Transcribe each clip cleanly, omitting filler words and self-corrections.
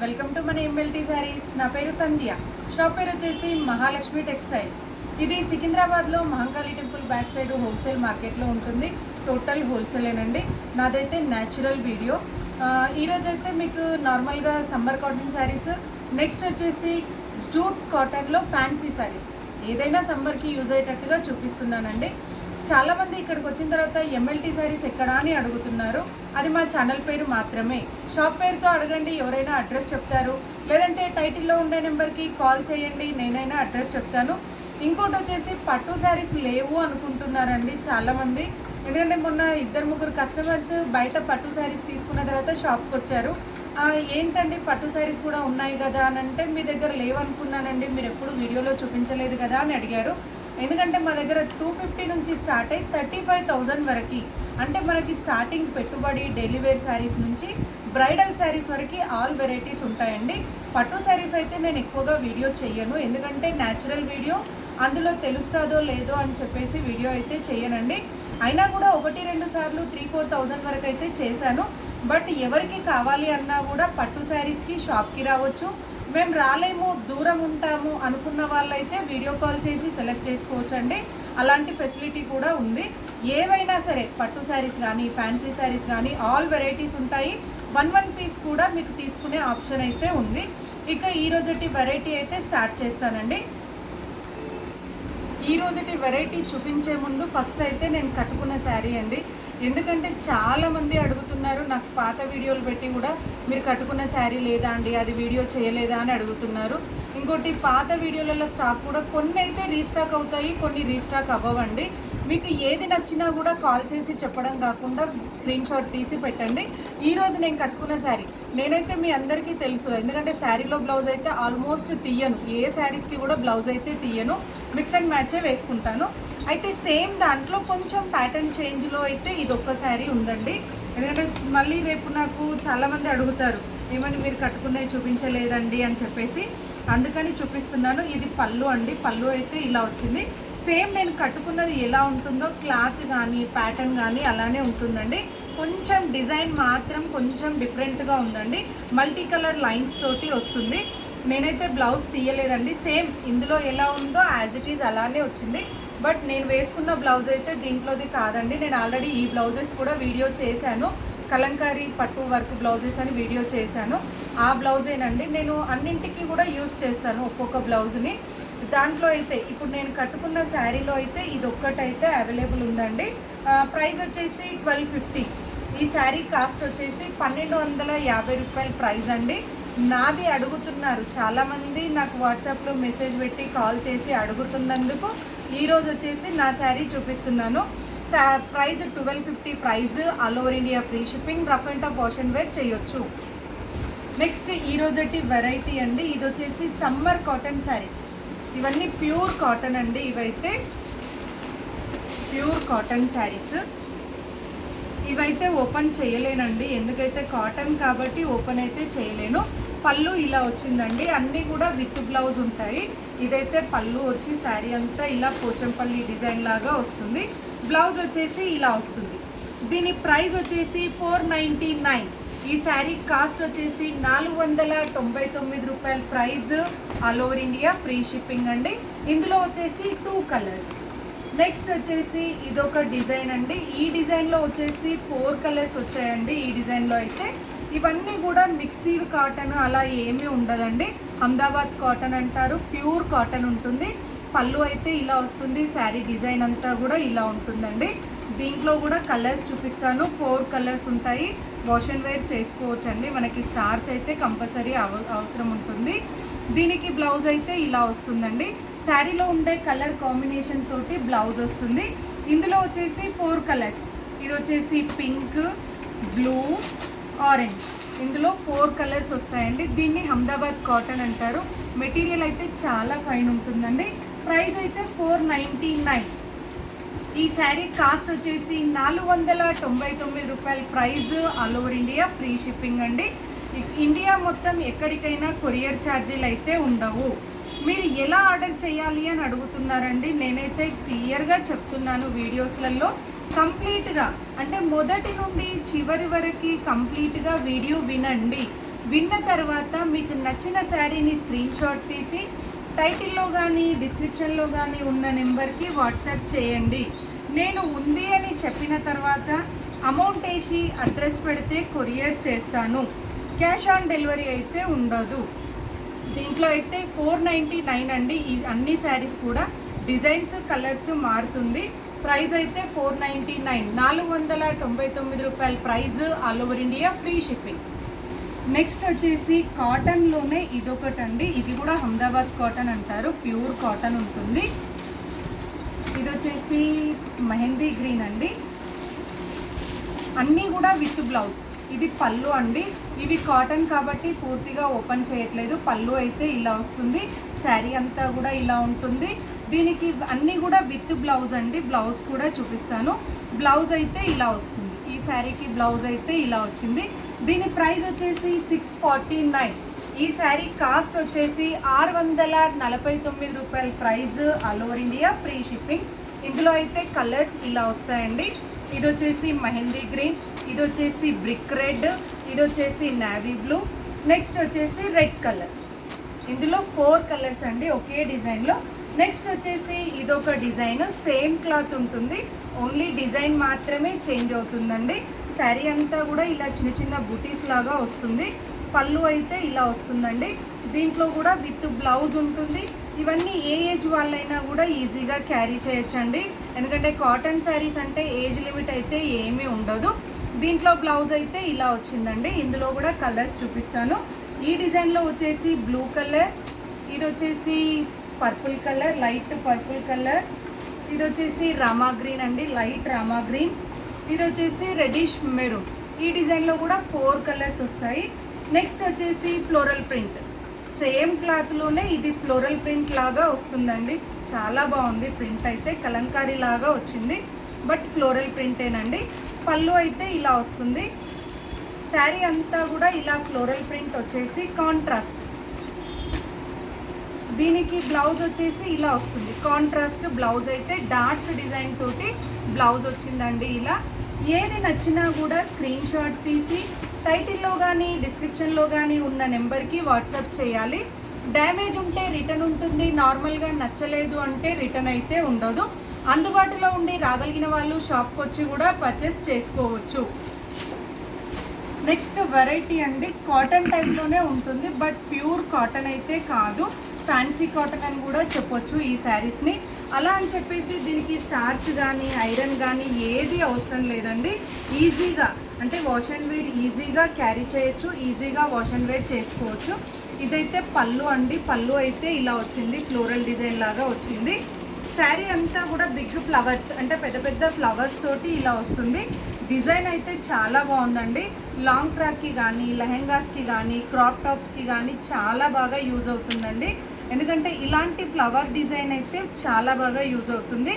Welcome to మన MLT saris. నా పేరు సంధ్య. షాప్ పేరు వచ్చేసి మహాలక్ష్మి టెక్స్టైల్స్. ఇది సికింద్రాబాద్లో Mahankali temple back side wholesale మార్కెట్లో ఉంటుంది. టోటల్ హోల్సేలేనండి. నాదైతే న్యాచురల్ వీడియో. ఈరోజైతే మీకు నార్మల్గా సమ్మర్ కాటన్ శారీస్, నెక్స్ట్ వచ్చేసి జూట్ కాటన్లో ఫ్యాన్సీ శారీస్, ఏదైనా సమ్మర్కి యూజ్ అయ్యేటట్టుగా చూపిస్తున్నానండి. చాలామంది ఇక్కడికి వచ్చిన తర్వాత ఎంఎల్టీ శారీస్ ఎక్కడా అని అడుగుతున్నారు. అది మా ఛానల్ పేరు మాత్రమే. షాప్ పేరుతో అడగండి, ఎవరైనా అడ్రస్ చెప్తారు. లేదంటే టైటిల్లో ఉండే నెంబర్కి కాల్ చేయండి, నేనైనా అడ్రస్ చెప్తాను. ఇంకోటి వచ్చేసి పట్టు శారీస్ లేవు అనుకుంటున్నారండి చాలామంది. ఎందుకంటే మొన్న 2-3 కస్టమర్స్ బయట పట్టు శారీస్ తీసుకున్న తర్వాత షాప్కి వచ్చారు. ఏంటండి పట్టు శారీస్ కూడా ఉన్నాయి కదా అని అంటే, మీ దగ్గర లేవనుకున్నానండి, మీరు ఎప్పుడు వీడియోలో చూపించలేదు కదా అని అడిగారు. ఎందుకంటే మా దగ్గర 250 నుంచి స్టార్ట్ అయ్యి 35,000 వరకు, అంటే మనకి స్టార్టింగ్ పెట్టుబడి డైలీ వేర్ శారీస్ నుంచి బ్రైడల్ శారీస్ వరకు ఆల్ వెరైటీస్ ఉంటాయండి. పట్టు శారీస్ అయితే నేను ఎక్కువగా వీడియో చేయను, ఎందుకంటే న్యాచురల్ వీడియో, అందులో తెలుస్తుందో లేదో అని చెప్పేసి వీడియో అయితే చేయనండి. అయినా కూడా 1-2 సార్లు 3-4,000 వరకు అయితే చేశాను. బట్ ఎవరికి కావాలి అన్నా కూడా పట్టు శారీస్కి షాప్కి రావచ్చు. మేము రాలేము, దూరం ఉంటాము అనుకున్న వాళ్ళైతే వీడియో కాల్ చేసి సెలెక్ట్ చేసుకోవచ్చండి. అలాంటి ఫెసిలిటీ కూడా ఉంది. ఏవైనా సరే పట్టు శారీస్ కానీ ఫ్యాన్సీ శారీస్ కానీ ఆల్ వెరైటీస్ ఉంటాయి. 1 పీస్ కూడా మీకు తీసుకునే ఆప్షన్ అయితే ఉంది. ఇక ఈరోజుటి వెరైటీ అయితే స్టార్ట్ చేస్తానండి. ఈరోజుటి వెరైటీ చూపించే ముందు ఫస్ట్ అయితే నేను కట్టుకున్న శారీ అండి. ఎందుకంటే చాలామంది అడుగుతున్నారు, నాకు పాత వీడియోలు పెట్టి కూడా మీరు కట్టుకున్న శారీ లేదా అండి, అది వీడియో చేయలేదా అని అడుగుతున్నారు. ఇంకోటి పాత వీడియోలలో స్టాక్ కూడా కొన్ని అయితే రీస్టాక్ అవుతాయి, కొన్ని రీస్టాక్ అవ్వవండి. మీకు ఏది నచ్చినా కూడా కాల్ చేసి చెప్పడం కాకుండా స్క్రీన్ షాట్ తీసి పెట్టండి. ఈరోజు నేను కట్టుకున్న శారీ నేనైతే మీ అందరికీ తెలుసు, ఎందుకంటే శారీలో బ్లౌజ్ అయితే ఆల్మోస్ట్ తీయను, ఏ శారీస్కి కూడా బ్లౌజ్ అయితే తీయను, మిక్స్ అండ్ మ్యాచే వేసుకుంటాను. అయితే సేమ్ దాంట్లో కొంచెం ప్యాటర్న్ చేంజ్లో అయితే ఇదొక్క శారీ ఉందండి. ఎందుకంటే మళ్ళీ రేపు నాకు చాలామంది అడుగుతారు, ఏమని మీరు కట్టుకున్నవి చూపించలేదండి అని చెప్పేసి, అందుకని చూపిస్తున్నాను. ఇది పళ్ళు అండి. పళ్ళు అయితే ఇలా వచ్చింది. సేమ్ నేను కట్టుకున్నది ఎలా ఉంటుందో క్లాత్ కానీ ప్యాటర్న్ కానీ అలానే ఉంటుందండి. కొంచెం డిజైన్ మాత్రం కొంచెం డిఫరెంట్గా ఉందండి. మల్టీ కలర్ లైన్స్ తోటి వస్తుంది. నేనైతే బ్లౌజ్ తీయలేదండి, సేమ్ ఇందులో ఎలా ఉందో యాజ్ ఇట్ ఈజ్ అలానే వచ్చింది. బట్ నేను వేసుకున్న బ్లౌజ్ అయితే దీంట్లోది కాదండి. నేను ఆల్రెడీ ఈ బ్లౌజెస్ కూడా వీడియో చేశాను, కలంకారీ పట్టు వర్క్ బ్లౌజెస్ అని వీడియో చేశాను. ఆ బ్లౌజేనండి నేను అన్నింటికి కూడా యూజ్ చేస్తాను, ఒక్కొక్క బ్లౌజ్ని. దాంట్లో అయితే ఇప్పుడు నేను కట్టుకున్న శారీలో అయితే ఇది ఒక్కటైతే అవైలబుల్ ఉందండి. ప్రైస్ వచ్చేసి 1250. ఈ శారీ కాస్ట్ వచ్చేసి 1250 రూపాయల ప్రైస్ అండి. నాది అడుగుతున్నారు చాలామంది, నాకు వాట్సాప్లో మెసేజ్ పెట్టి కాల్ చేసి అడుగుతున్నందుకు ఈరోజు వచ్చేసి నా శారీ చూపిస్తున్నాను. Price 1250 price. All over India free shipping, rough and tough wash and wear చేయొచ్చు. నెక్స్ట్ ఈరోజటి వెరైటీ అండి, ఇది వచ్చేసి సమ్మర్ కాటన్ శారీస్. ఇవన్నీ ప్యూర్ కాటన్ అండి. ఇవైతే ప్యూర్ కాటన్ శారీస్. ఇవైతే ఓపెన్ చేయలేనండి, ఎందుకైతే కాటన్ కాబట్టి ఓపెన్ అయితే చేయలేను. పళ్ళు ఇలా వచ్చిందండి, అన్నీ కూడా విత్ బ్లౌజ్ ఉంటాయి. ఇదైతే పళ్ళు వచ్చి శారీ అంతా ఇలా పోచంపల్లి డిజైన్ లాగా వస్తుంది. బ్లౌజ్ వచ్చేసి ఇలా వస్తుంది. దీని ప్రైస్ వచ్చేసి 499. ఈ శారీ కాస్ట్ వచ్చేసి 499 రూపాయల price. All over India free shipping అండి. ఇందులో వచ్చేసి 2 కలర్స్. నెక్స్ట్ వచ్చేసి ఇదొక డిజైన్ అండి. ఈ డిజైన్లో వచ్చేసి 4 కలర్స్ వచ్చాయండి. ఈ డిజైన్లో అయితే ఇవన్నీ కూడా మిక్సీడ్ కాటన్ అలా ఏమీ ఉండదండి. అహ్మదాబాద్ కాటన్ అంటారు, ప్యూర్ కాటన్ ఉంటుంది. పళ్ళు అయితే ఇలా వస్తుంది. శారీ డిజైన్ అంతా కూడా ఇలా ఉంటుందండి. దీంట్లో కూడా కలర్స్ చూపిస్తాను. 4 కలర్స్ ఉంటాయి. వాష్ అండ్ వేర్ చేసుకోవచ్చు అండి. మనకి స్టార్చ్ అయితే కంపల్సరీ అవసరం ఉంటుంది. దీనికి బ్లౌజ్ అయితే ఇలా వస్తుందండి. శారీలో ఉండే కలర్ కాంబినేషన్ తోటి బ్లౌజ్ వస్తుంది. ఇందులో వచ్చేసి 4 కలర్స్. ఇది వచ్చేసి పింక్, బ్లూ, ఆరెంజ్. ఇందులో 4 కలర్స్ వస్తాయండి. దీన్ని అహ్మదాబాద్ కాటన్ అంటారు. మెటీరియల్ అయితే చాలా ఫైన్ ఉంటుందండి. ప్రైస్ అయితే 499. ఈ శారీ కాస్ట్ వచ్చేసి 499 రూపాయల price. All over India free shipping అండి. ఇండియా మొత్తం ఎక్కడికైనా కొరియర్ ఛార్జీలు అయితే ఉండవు. మీరు ఎలా ఆర్డర్ చేయాలి అని అడుగుతున్నారండి. నేనైతే క్లియర్గా చెప్తున్నాను వీడియోస్లలో. కంప్లీట్గా అంటే మొదటి నుండి చివరి వరకు కంప్లీట్గా వీడియో వినండి. విన్న తర్వాత మీకు నచ్చిన శారీని స్క్రీన్ షాట్ తీసి టైటిల్లో కానీ డిస్క్రిప్షన్లో కానీ ఉన్న నెంబర్కి వాట్సాప్ చేయండి. నేను ఉంది అని చెప్పిన తర్వాత అమౌంట్ వేసి అడ్రస్ పెడితే కొరియర్ చేస్తాను. క్యాష్ ఆన్ డెలివరీ అయితే ఉండదు. దీంట్లో అయితే 499 అండి. ఈ అన్ని శారీస్ కూడా డిజైన్స్ కలర్స్ మారుతుంది. ప్రైస్ అయితే 499, 499 రూపాయల price. All over India free shipping. Next వచ్చేసి కాటన్లోనే ఇదొకటండి. ఇది కూడా అహ్మదాబాద్ కాటన్ అంటారు, ప్యూర్ కాటన్ ఉంటుంది. ఇది వచ్చేసి మెహందీ గ్రీన్ అండి. అన్నీ కూడా విత్ బ్లౌజ్. ఇది పళ్ళు అండి. ఇవి కాటన్ కాబట్టి పూర్తిగా ఓపెన్ చేయట్లేదు. పళ్ళు అయితే ఇలా వస్తుంది, శారీ అంతా కూడా ఇలా ఉంటుంది. దీనికి అన్నీ కూడా విత్ బ్లౌజ్ అండి. బ్లౌజ్ కూడా చూపిస్తాను. బ్లౌజ్ అయితే ఇలా వస్తుంది. ఈ శారీకి బ్లౌజ్ అయితే ఇలా వచ్చింది. దీని ప్రైస్ వచ్చేసి 649. ఈ శారీ కాస్ట్ వచ్చేసి 649 రూపాయల price. All over India free shipping. ఇందులో అయితే కలర్స్ ఇలా వస్తాయండి. ఇది వచ్చేసి మెహందీ గ్రీన్, ఇది వచ్చేసి బ్రిక్ రెడ్, ఇది వచ్చేసి నేవీ బ్లూ, నెక్స్ట్ వచ్చేసి రెడ్ కలర్. ఇందులో 4 కలర్స్ అండి ఒకే డిజైన్లో. నెక్స్ట్ వచ్చేసి ఇదొక డిజైన్, సేమ్ క్లాత్ ఉంటుంది, ఓన్లీ డిజైన్ మాత్రమే చేంజ్ అవుతుందండి. శారీ అంతా కూడా ఇలా చిన్న చిన్న బుటీస్ లాగా వస్తుంది. పళ్ళు అయితే ఇలా వస్తుందండి. దీంట్లో కూడా విత్ బ్లౌజ్ ఉంటుంది. ఇవన్నీ ఏ ఏజ్ వాళ్ళైనా కూడా ఈజీగా క్యారీ చేయొచ్చండి. ఎందుకంటే కాటన్ శారీస్ అంటే ఏజ్ లిమిట్ అయితే ఏమీ ఉండదు. దీంట్లో బ్లౌజ్ అయితే ఇలా వచ్చిందండి. ఇందులో కూడా కలర్స్ చూపిస్తాను. ఈ డిజైన్లో వచ్చేసి బ్లూ కలర్, ఇది వచ్చేసి purple colour, light purple colour, ఇది వచ్చేసి రామా గ్రీన్ అండి, లైట్ రామా గ్రీన్, ఇది వచ్చేసి రెడిష్ మెరూన్. ఈ డిజైన్లో కూడా 4 కలర్స్ వస్తాయి. నెక్స్ట్ వచ్చేసి ఫ్లోరల్ ప్రింట్. సేమ్ క్లాత్లోనే ఇది ఫ్లోరల్ ప్రింట్ లాగా వస్తుందండి. చాలా బాగుంది ప్రింట్ అయితే. కలంకారీ లాగా వచ్చింది, బట్ ఫ్లోరల్ ప్రింటేనండి. పళ్ళు అయితే ఇలా వస్తుంది. శారీ అంతా కూడా ఇలా ఫ్లోరల్ ప్రింట్ వచ్చేసి కాంట్రాస్ట్. దీనికి బ్లౌజ్ వచ్చేసి ఇలా వస్తుంది. కాంట్రాస్ట్ బ్లౌజ్ అయితే డాట్స్ డిజైన్ తోటి బ్లౌజ్ వచ్చిందండి. ఇలా ఏది నచ్చినా కూడా స్క్రీన్ షాట్ తీసి టైటిల్లో కానీ డిస్క్రిప్షన్లో కానీ ఉన్న నెంబర్కి వాట్సాప్ చేయాలి. డ్యామేజ్ ఉంటే రిటర్న్ ఉంటుంది. నార్మల్గా నచ్చలేదు అంటే రిటర్న్ అయితే ఉండదు. అందుబాటులో ఉండి రాగలిగిన వాళ్ళు షాప్కి వచ్చి కూడా పర్చేస్ చేసుకోవచ్చు. నెక్స్ట్ వెరైటీ అండి, కాటన్ టైప్లోనే ఉంటుంది, బట్ ప్యూర్ కాటన్ అయితే కాదు, ఫ్యాన్సీ కాటన్ అని కూడా చెప్పొచ్చు ఈ శారీస్ని. అలా అని చెప్పేసి దీనికి స్టార్చ్ కానీ ఐరన్ కానీ ఏది అవసరం లేదండి. ఈజీగా అంటే వాష్ అండ్ వేర్ ఈజీగా క్యారీ చేయొచ్చు, ఈజీగా వాష్ అండ్ వేర్ చేసుకోవచ్చు. ఇదైతే పళ్ళు అండి. పళ్ళు అయితే ఇలా వచ్చింది, ఫ్లోరల్ డిజైన్ లాగా వచ్చింది. శారీ అంతా కూడా బిగ్ ఫ్లవర్స్ అంటే పెద్ద పెద్ద ఫ్లవర్స్ తోటి ఇలా వస్తుంది. డిజైన్ అయితే చాలా బాగుందండి. లాంగ్ ఫ్రాక్కి కానీ లెహెంగాస్కి కానీ క్రాప్ టాప్స్కి కానీ చాలా బాగా యూజ్ అవుతుందండి. ఎందుకంటే ఇలాంటి ఫ్లవర్ డిజైన్ అయితే చాలా బాగా యూజ్ అవుతుంది.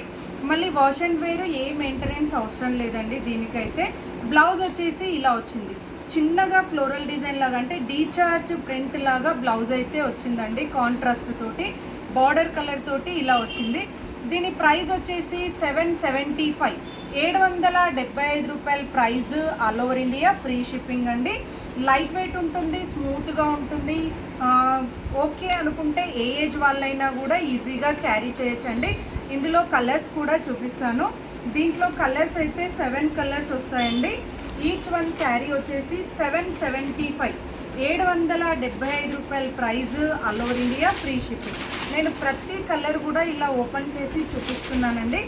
మళ్ళీ వాష్ అండ్ వేర్ ఏ మెయింటెనెన్స్ అవసరం లేదండి దీనికైతే. బ్లౌజ్ వచ్చేసి ఇలా వచ్చింది, చిన్నగా ఫ్లోరల్ డిజైన్ లాగా అంటే డీచార్జ్ ప్రింట్ లాగా బ్లౌజ్ అయితే వచ్చిందండి. కాంట్రాస్ట్ తోటి బార్డర్ కలర్ తోటి ఇలా వచ్చింది. దీని ప్రైస్ వచ్చేసి 775, 775 రూపాయల price. All over India free shipping అండి. లైట్ వెయిట్ ఉంటుంది, స్మూత్గా ఉంటుంది. ఓకే అనుకుంటే ఏ ఏజ్ వాళ్ళైనా కూడా ఈజీగా క్యారీ చేయొచ్చండి. ఇందులో కలర్స్ కూడా చూపిస్తాను. దీంట్లో కలర్స్ అయితే 7 కలర్స్ వస్తాయండి. ఈచ్ వన్ శారీ వచ్చేసి 775, 775 రూపాయల price. All over India free shipping. నేను ప్రతి కలర్ కూడా ఇలా ఓపెన్ చేసి చూపిస్తున్నానండి.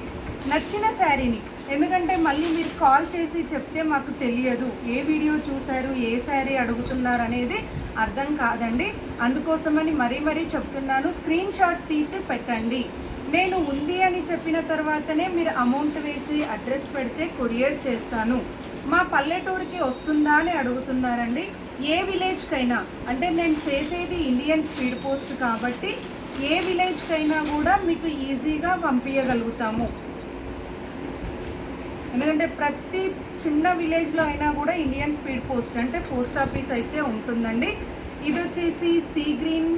నచ్చిన శారీని, ఎందుకంటే మళ్ళీ మీరు కాల్ చేసి చెప్తే మాకు తెలియదు ఏ వీడియో చూశారు, ఏ శారీ అడుగుతున్నారు అనేది అర్థం కాదండి. అందుకోసమని మరీ చెప్తున్నాను, స్క్రీన్ షాట్ తీసి పెట్టండి. నేను ఉంది అని చెప్పిన తర్వాతనే మీరు అమౌంట్ వేసి అడ్రస్ పెడితే కొరియర్ చేస్తాను. మా పల్లెటూరుకి వస్తుందా అని అడుగుతున్నారండి. ఏ విలేజ్కైనా, అంటే నేను చేసేది ఇండియన్ స్పీడ్ పోస్ట్ కాబట్టి ఏ విలేజ్కైనా కూడా మీకు ఈజీగా పంపించగలుగుతాము. ఎందుకంటే ప్రతి చిన్న విలేజ్లో అయినా కూడా ఇండియన్ స్పీడ్ పోస్ట్ అంటే పోస్ట్ ఆఫీస్ అయితే ఉంటుందండి. ఇది వచ్చేసి sea green,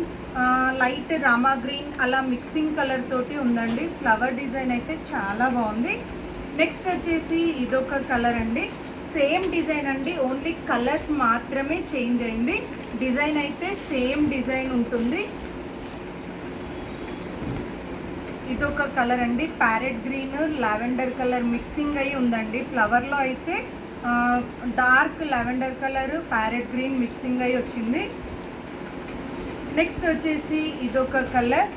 light Rama green అలా మిక్సింగ్ కలర్ తోటి ఉందండి. ఫ్లవర్ డిజైన్ అయితే చాలా బాగుంది. నెక్స్ట్ వచ్చేసి ఇదొక కలర్ అండి, సేమ్ డిజైన్ అండి, ఓన్లీ కలర్స్ మాత్రమే చేంజ్ అయింది. డిజైన్ అయితే సేమ్ డిజైన్ ఉంటుంది. ఇదొక కలర్ అండి, parrot green lavender colour mixing అయి ఉందండి. ఫ్లవర్లో అయితే dark lavender colour parrot green mixing అయి వచ్చింది. నెక్స్ట్ వచ్చేసి ఇదొక కలర్.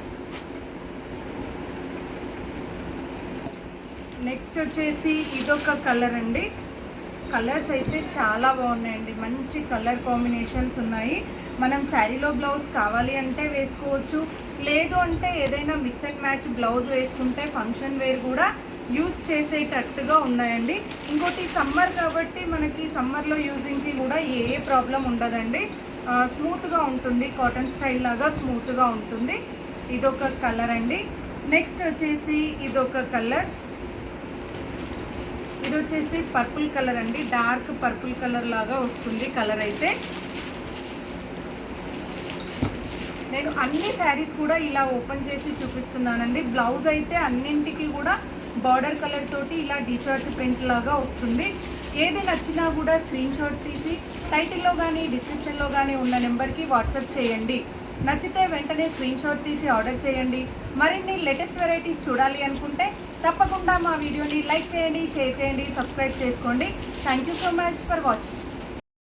నెక్స్ట్ వచ్చేసి ఇదొక కలర్ అండి. కలర్స్ అయితే చాలా బాగున్నాయండి, మంచి కలర్ కాంబినేషన్స్ ఉన్నాయి. మనం శారీలో బ్లౌజ్ కావాలి అంటే వేసుకోవచ్చు, లేదు అంటే ఏదైనా మిక్స్ అండ్ మ్యాచ్ బ్లౌజ్ వేసుకుంటే ఫంక్షన్ వేర్ కూడా యూజ్ చేసేటట్టుగా ఉన్నాయండి. ఇంకోటి సమ్మర్ కాబట్టి మనకి సమ్మర్లో యూజింగ్కి కూడా ఏ ప్రాబ్లం ఉండదండి. స్మూత్గా ఉంటుంది, కాటన్ స్టైల్ లాగా స్మూత్గా ఉంటుంది. ఇదొక కలర్ అండి. నెక్స్ట్ వచ్చేసి ఇదొక కలర్. ఇది వచ్చేసి పర్పుల్ కలర్ అండి, డార్క్ పర్పుల్ కలర్ లాగా వస్తుంది కలర్ అయితే. నేను అన్ని శారీస్ కూడా ఇలా ఓపెన్ చేసి చూపిస్తున్నానండి. బ్లౌజ్ అయితే అన్నింటికి కూడా బార్డర్ కలర్ తోటి ఇలా డిచార్జ్ ప్రింట్ లాగా వస్తుంది. ఏది నచ్చినా కూడా స్క్రీన్ షాట్ తీసి టైటిల్లో కానీ డిస్క్రిప్షన్లో కానీ ఉన్న నెంబర్కి వాట్సాప్ చేయండి. నచ్చితే వెంటనే స్క్రీన్ షాట్ తీసి ఆర్డర్ చేయండి. మరిన్ని లేటెస్ట్ వెరైటీస్ చూడాలి అనుకుంటే తప్పకుండా మా వీడియోని లైక్ చేయండి, షేర్ చేయండి, సబ్స్క్రైబ్ చేసుకోండి. Thank you so much for watching.